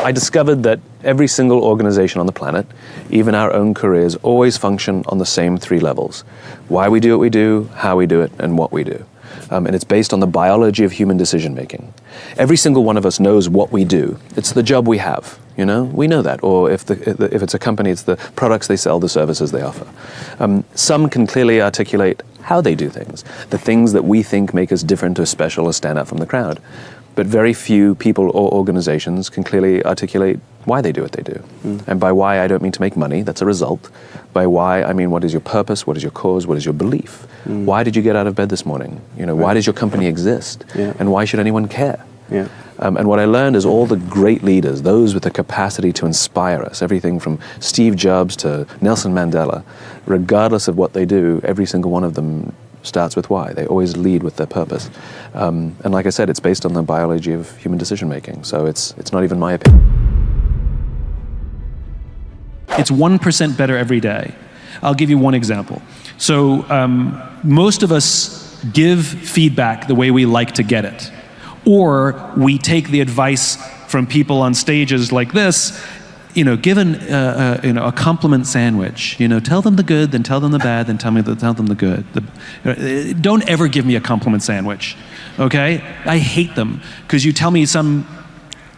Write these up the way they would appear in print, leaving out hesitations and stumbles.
I discovered that every single organization on the planet, even our own careers, always function on the same three levels. Why we do what we do, how we do it, and what we do. And it's based on the biology of human decision making. Every single one of us knows what we do. It's the job we have, you know? We know that. Or if it's a company, it's the products they sell, the services they offer. Some can clearly articulate how they do things, the things that we think make us different or special or stand out from the crowd. But very few people or organizations can clearly articulate why they do what they do. And by why, I don't mean to make money, that's a result. By why, I mean what is your purpose, what is your cause, what is your belief? Why did you get out of bed this morning? You know, why does your company exist? And why should anyone care? And what I learned is all the great leaders, those with the capacity to inspire us, everything from Steve Jobs to Nelson Mandela, regardless of what they do, every single one of them starts with why. They always lead with their purpose. And like I said, it's based on the biology of human decision making. So it's not even my opinion. It's 1% better every day. I'll give you one example. So most of us give feedback the way we like to get it. Or we take the advice from people on stages like this, you know, give a compliment sandwich. You know, tell them the good, then tell them the bad, then tell them the good. Don't ever give me a compliment sandwich, okay? I hate them, because you tell me some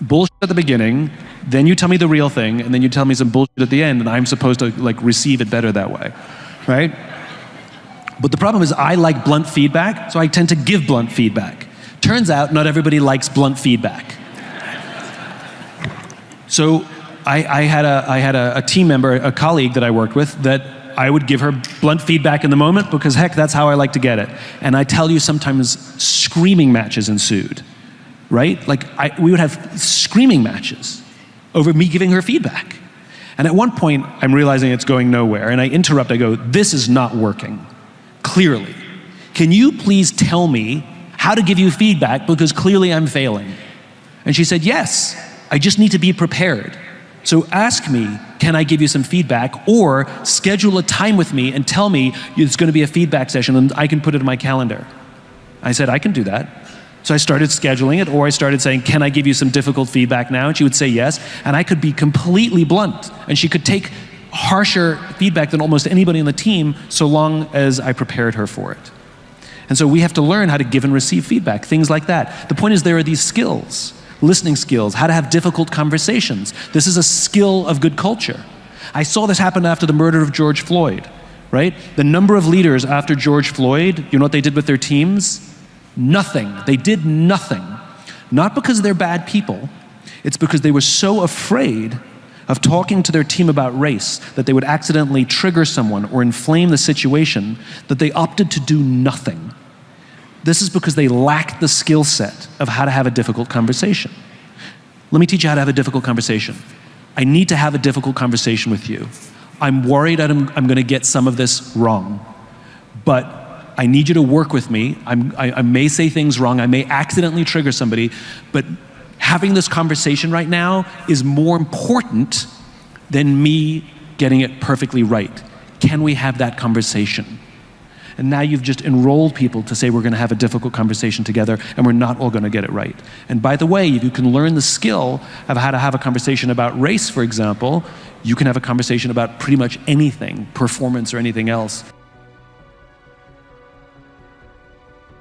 bullshit at the beginning, then you tell me the real thing, and then you tell me some bullshit at the end, and I'm supposed to like receive it better that way, right? But the problem is I like blunt feedback, so I tend to give blunt feedback. Turns out not everybody likes blunt feedback. So I had a team member, a colleague that I worked with, that I would give her blunt feedback in the moment because, heck, that's how I like to get it. And I tell you, sometimes screaming matches ensued, right? Like, we would have screaming matches over me giving her feedback. And at one point, I'm realizing it's going nowhere, and I interrupt, I go, this is not working, clearly. Can you please tell me how to give you feedback, because clearly I'm failing? And she said, yes, I just need to be prepared. So ask me, can I give you some feedback, or schedule a time with me and tell me it's going to be a feedback session and I can put it in my calendar. I said, I can do that. So I started scheduling it, or I started saying, can I give you some difficult feedback now? And she would say yes, and I could be completely blunt, and she could take harsher feedback than almost anybody on the team, so long as I prepared her for it. And so we have to learn how to give and receive feedback, things like that. The point is, there are these skills. Listening skills, how to have difficult conversations. This is a skill of good culture. I saw this happen after the murder of George Floyd, right? The number of leaders after George Floyd, you know what they did with their teams? Nothing. They did nothing. Not because they're bad people, it's because they were so afraid of talking to their team about race that they would accidentally trigger someone or inflame the situation that they opted to do nothing. This is because they lacked the skill set of how to have a difficult conversation. Let me teach you how to have a difficult conversation. I need to have a difficult conversation with you. I'm worried that I'm going to get some of this wrong, but I need you to work with me. I may say things wrong, I may accidentally trigger somebody, but having this conversation right now is more important than me getting it perfectly right. Can we have that conversation? And now you've just enrolled people to say we're going to have a difficult conversation together, and we're not all going to get it right. And by the way, if you can learn the skill of how to have a conversation about race, for example, you can have a conversation about pretty much anything, performance or anything else.